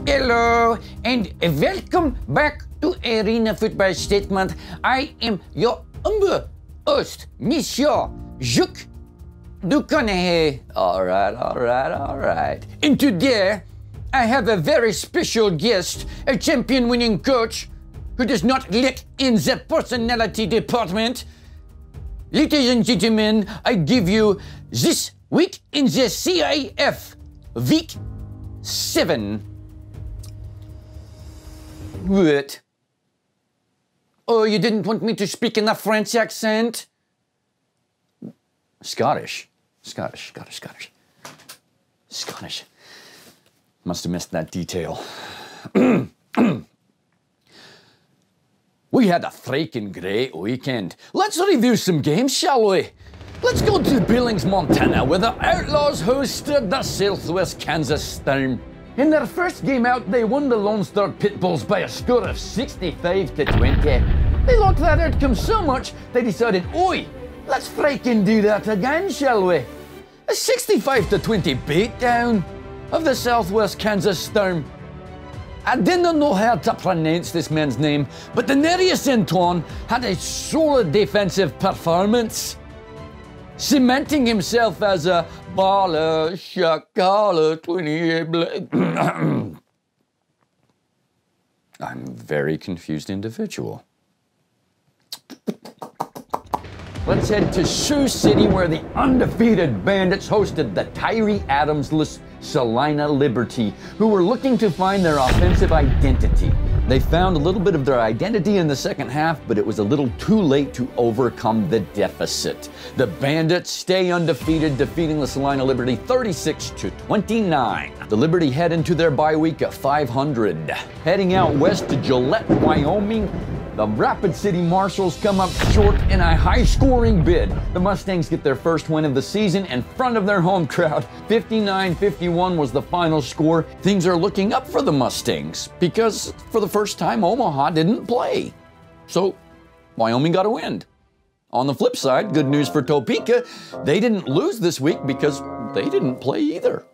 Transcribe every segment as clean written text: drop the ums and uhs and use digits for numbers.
Hello, and welcome back to Arena Football Statement. I am your humble host, Monsieur Jacques Ducournay. All right. And today, I have a very special guest, a champion-winning coach who does not lack in the personality department. Ladies and gentlemen, I give you this week in the CIF, Week 7. What? Oh, you didn't want me to speak in a French accent? Scottish. Must have missed that detail. We had a freaking great weekend. Let's review some games, shall we? Let's go to Billings, Montana, where the Outlaws hosted the Southwest Kansas Storm. In their first game out, they won the Lone Star Pitbulls by a score of 65-20. They liked that outcome so much, they decided, oi, let's freaking do that again, shall we? A 65-20 beatdown of the Southwest Kansas Storm. I didn't know how to pronounce this man's name, but Denarius Antoine had a solid defensive performance, cementing himself as a baller, shakala, 28. I'm a very confused individual. Let's head to Sioux City, where the undefeated Bandits hosted the Tyree Adams-less Salina Liberty, who were looking to find their offensive identity. They found a little bit of their identity in the second half, but it was a little too late to overcome the deficit. The Bandits stay undefeated, defeating the Salina Liberty 36-29. The Liberty head into their bye week at 500. Heading out west to Gillette, Wyoming, the Rapid City Marshals come up short in a high-scoring bid. The Mustangs get their first win of the season in front of their home crowd. 59-51 was the final score. Things are looking up for the Mustangs because for the first time, Omaha didn't play. So Wyoming got a win. On the flip side, good news for Topeka, they didn't lose this week because they didn't play either.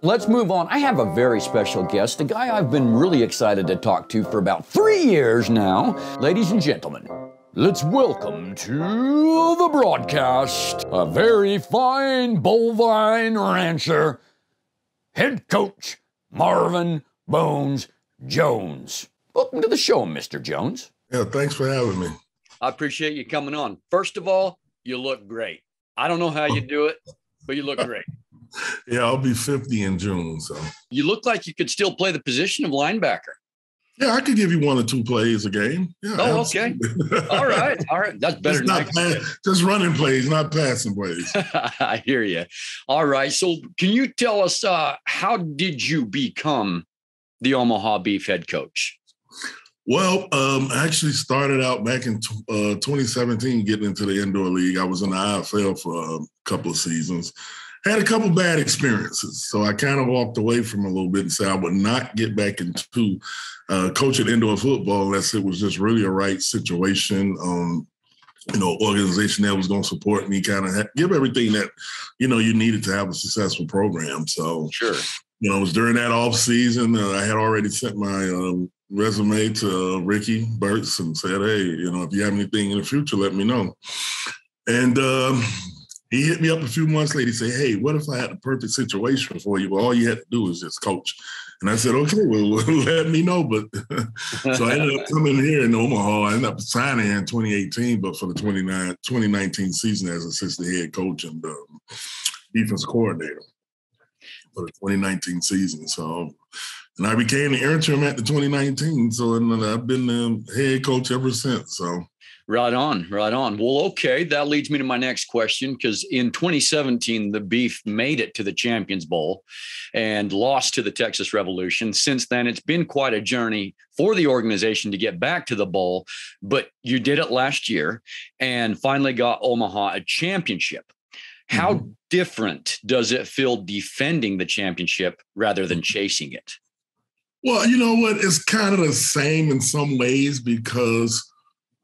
Let's move on. I have a very special guest, a guy I've been really excited to talk to for about 3 years now. Ladies and gentlemen, let's welcome to the broadcast a very fine bovine rancher, head coach Marvin Bones Jones. Welcome to the show, Mr. Jones. Yeah, thanks for having me. I appreciate you coming on. First of all, you look great. I don't know how you do it, but you look great. Yeah, I'll be 50 in June, so. You look like you could still play the position of linebacker. Yeah, I could give you 1 or 2 plays a game. Yeah, oh, absolutely. Okay. All right. That's better than just running plays, not passing plays. I hear you. All right. So can you tell us how did you become the Omaha Beef head coach? Well, I actually started out back in 2017 getting into the indoor league. I was in the IFL for a couple of seasons. Had a couple bad experiences, so I kind of walked away from a little bit and said I would not get back into coaching indoor football unless it was just really a right situation, organization that was going to support me, kind of give everything that, you needed to have a successful program. So, sure. It was during that off season, I had already sent my resume to Ricky Burtz and said, hey, if you have anything in the future, let me know. And he hit me up a few months later. He said, hey, what if I had the perfect situation for you? Well, all you had to do is just coach. And I said, okay, well, let me know. But so I ended up coming here in Omaha. I ended up signing in 2018, but for the 2019 season as assistant head coach and defense coordinator for the 2019 season. So, and I became the interim at the 2019. So I've been the head coach ever since. So. Right on. Well, okay, that leads me to my next question, because in 2017, the Beef made it to the Champions Bowl and lost to the Texas Revolution. Since then, it's been quite a journey for the organization to get back to the bowl, but you did it last year and finally got Omaha a championship. How different does it feel defending the championship rather than chasing it? Well, you know what? It's kind of the same in some ways because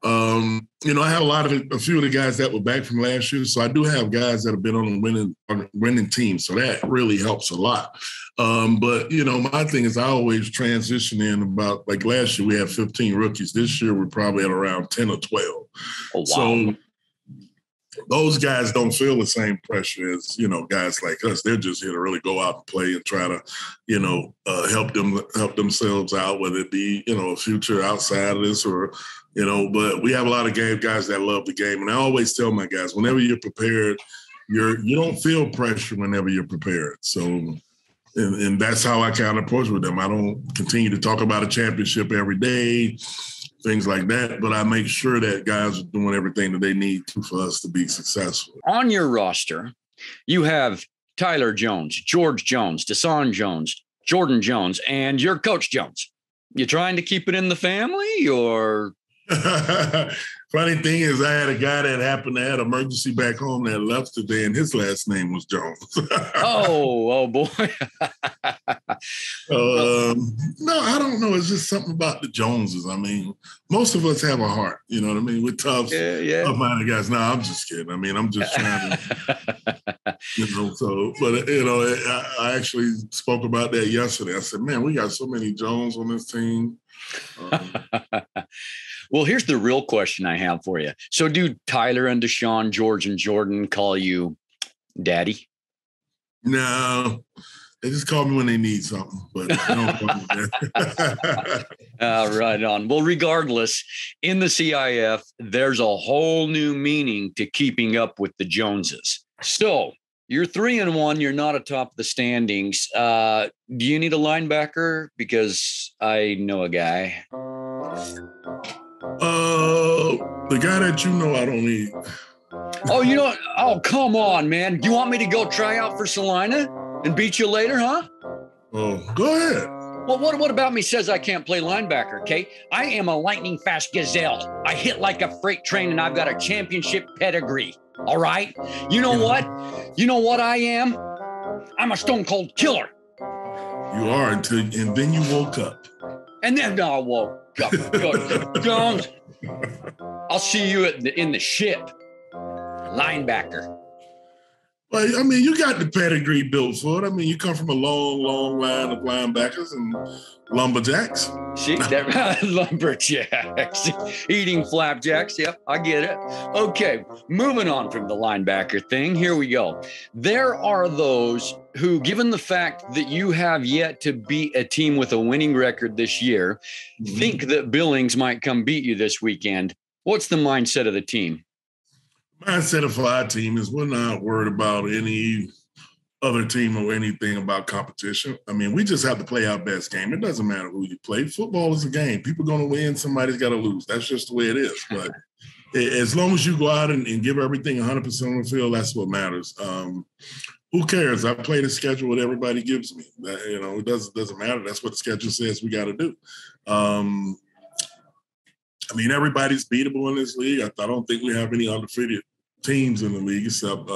You know, I have a few of the guys that were back from last year, so I do have guys that have been on the winning team, so that really helps a lot. But you know, my thing is I always transition in about, like last year we had 15 rookies. This year we're probably at around 10 or 12. Oh, wow. So those guys don't feel the same pressure as, you know, guys like us. They're just here to really go out and play and try to, you know, help themselves out, whether it be, you know, a future outside of this or, you know, but we have a lot of guys that love the game. And I always tell my guys, whenever you're prepared, you don't feel pressure whenever you're prepared. So, and that's how I kind of approach with them. I don't continue to talk about a championship every day, things like that, but I make sure that guys are doing everything that they need to for us to be successful. On your roster, you have Tyler Jones, George Jones, Deshaun Jones, Jordan Jones, and your Coach Jones. You trying to keep it in the family, or? Funny thing is, I had a guy that happened to have emergency back home that left today, and his last name was Jones. oh boy. No, I don't know. It's just something about the Joneses. I mean, most of us have a heart. You know what I mean? We're tough, tough-minded guys. No, I'm just kidding. I mean, I'm just trying to, you know. So, but you know, I actually spoke about that yesterday. I said, man, we got so many Jones on this team. Well, here's the real question I have for you. So do Tyler and Deshaun, George and Jordan call you Daddy? No, they just call me when they need something, but they don't call me that. Right on. Well, regardless, in the CIF, there's a whole new meaning to keeping up with the Joneses. So you're 3-1. You're not atop the standings. Do you need a linebacker? Because I know a guy. The guy that you know I don't need. Oh, you know what? Oh, come on, man. Do you want me to go try out for Salina and beat you later, huh? Oh, go ahead. Well, what about me says I can't play linebacker, okay? I am a lightning fast gazelle. I hit like a freight train, and I've got a championship pedigree, all right? You know what? You know what I am? I'm a stone cold killer. You are, and then you woke up. And then I woke up. Jones, I'll see you in the ship. Linebacker. Well, I mean, you got the pedigree built for it. I mean, you come from a long, long line of linebackers and lumberjacks. See, that lumberjacks. Eating flapjacks. Yep, I get it. Okay, moving on from the linebacker thing. Here we go. There are those who, given the fact that you have yet to beat a team with a winning record this year, think that Billings might come beat you this weekend. What's the mindset of the team? Mindset of our team is we're not worried about any other team or anything about competition. I mean, we just have to play our best game. It doesn't matter who you play. Football is a game. People are going to win. Somebody's got to lose. That's just the way it is. But as long as you go out and give everything 100% on the field, that's what matters. Who cares? I play the schedule what everybody gives me. You know, it doesn't matter. That's what the schedule says we got to do. I mean, everybody's beatable in this league. I don't think we have any undefeated teams in the league except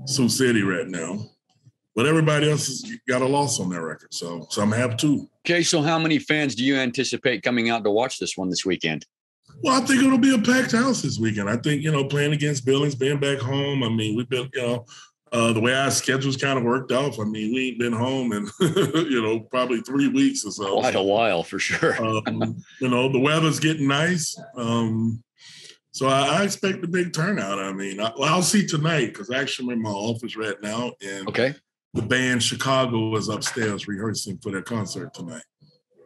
Sioux City right now. But everybody else has got a loss on their record. So some have two. Okay, so how many fans do you anticipate coming out to watch this one this weekend? Well, I think it'll be a packed house this weekend. I think, you know, playing against Billings, being back home, I mean, we've been, you know, the way our schedule's kind of worked out. I mean, we ain't been home in, you know, probably 3 weeks or so. Quite a while, for sure. You know, the weather's getting nice. So I expect a big turnout. I mean, I'll see tonight because actually I'm in my office right now. And the band Chicago is upstairs rehearsing for their concert tonight.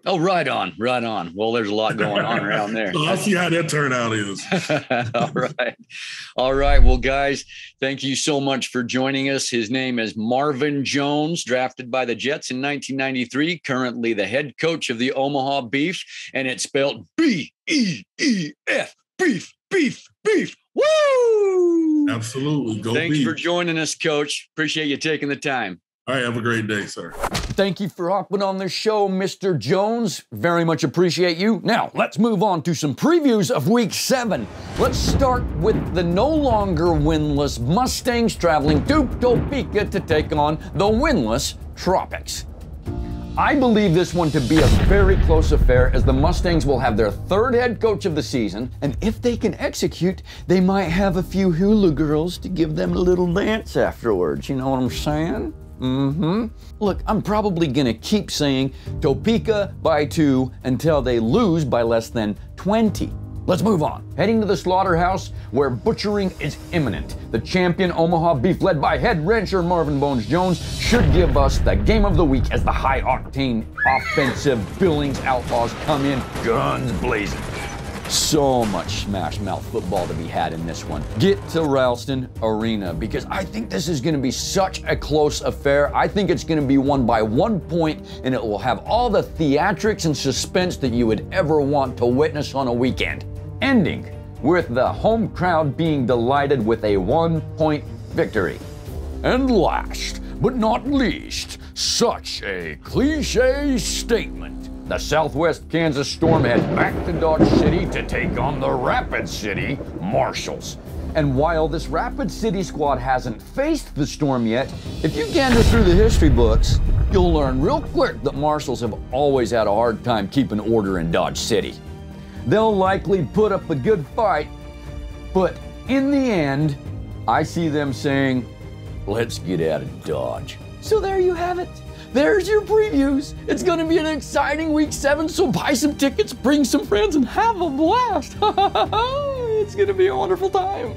Oh, right on, right on. Well, there's a lot going on around there. So I'll see how that turnout is. All right. All right. Well, guys, thank you so much for joining us. His name is Marvin Jones, drafted by the Jets in 1993, currently the head coach of the Omaha Beef, and it's spelled B-E-E-F, beef, beef, beef. Woo! Absolutely. Go Thanks Beef. for joining us, Coach. Appreciate you taking the time. All right. Have a great day, sir. Thank you for hopping on the show, Mr. Jones. Very much appreciate you. Now, let's move on to some previews of Week 7. Let's start with the no longer winless Mustangs traveling to Topeka to take on the winless Tropics. I believe this one to be a very close affair, as the Mustangs will have their third head coach of the season, and if they can execute, they might have a few hula girls to give them a little dance afterwards. You know what I'm saying? Look, I'm probably gonna keep saying Topeka by 2 until they lose by less than 20. Let's move on. Heading to the slaughterhouse, where butchering is imminent. The champion Omaha Beef, led by head rancher Marvin Bones Jones, should give us the game of the week as the high-octane offensive Billings Outlaws come in guns blazing. So much smash mouth football to be had in this one. Get to Ralston Arena, because I think this is going to be such a close affair. I think it's going to be won by 1 point, and it will have all the theatrics and suspense that you would ever want to witness on a weekend. Ending with the home crowd being delighted with a 1-point victory. And last but not least, such a cliche statement. The Southwest Kansas Storm head back to Dodge City to take on the Rapid City Marshals. And while this Rapid City squad hasn't faced the Storm yet, if you gander through the history books, you'll learn real quick that Marshals have always had a hard time keeping order in Dodge City. They'll likely put up a good fight, but in the end, I see them saying, let's get out of Dodge. So there you have it. There's your previews. It's going to be an exciting week 7, so buy some tickets, bring some friends, and have a blast. It's going to be a wonderful time.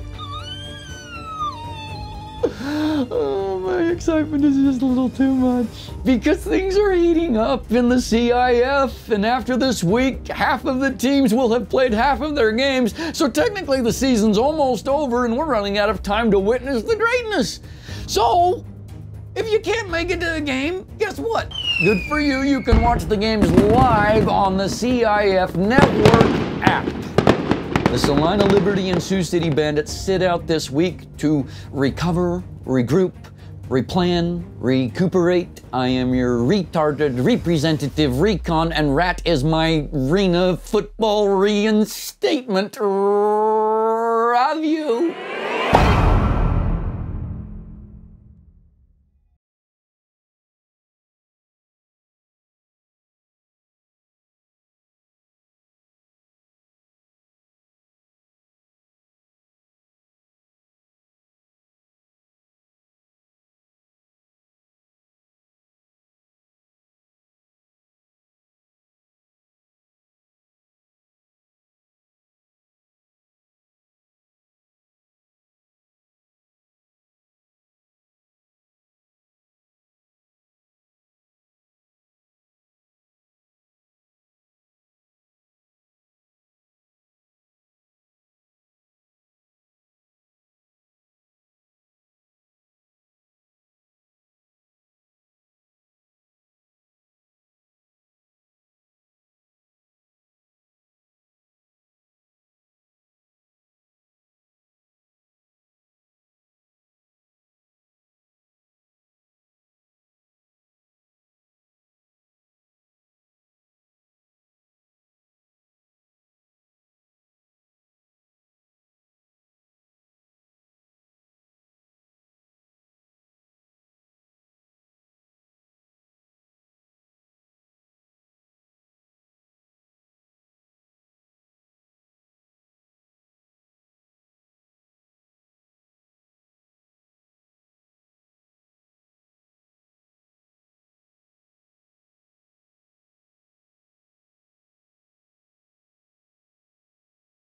Oh, my excitement is just a little too much. Because things are heating up in the CIF, and after this week, half of the teams will have played half of their games, so technically the season's almost over and we're running out of time to witness the greatness. So, if you can't make it to the game, guess what? Good for you, you can watch the games live on the CIF Network app. The Salina Liberty and Sioux City Bandits sit out this week to recover, regroup, replan, recuperate. I am your retarded representative recon, and rat is my arena football reinstatement. Of you.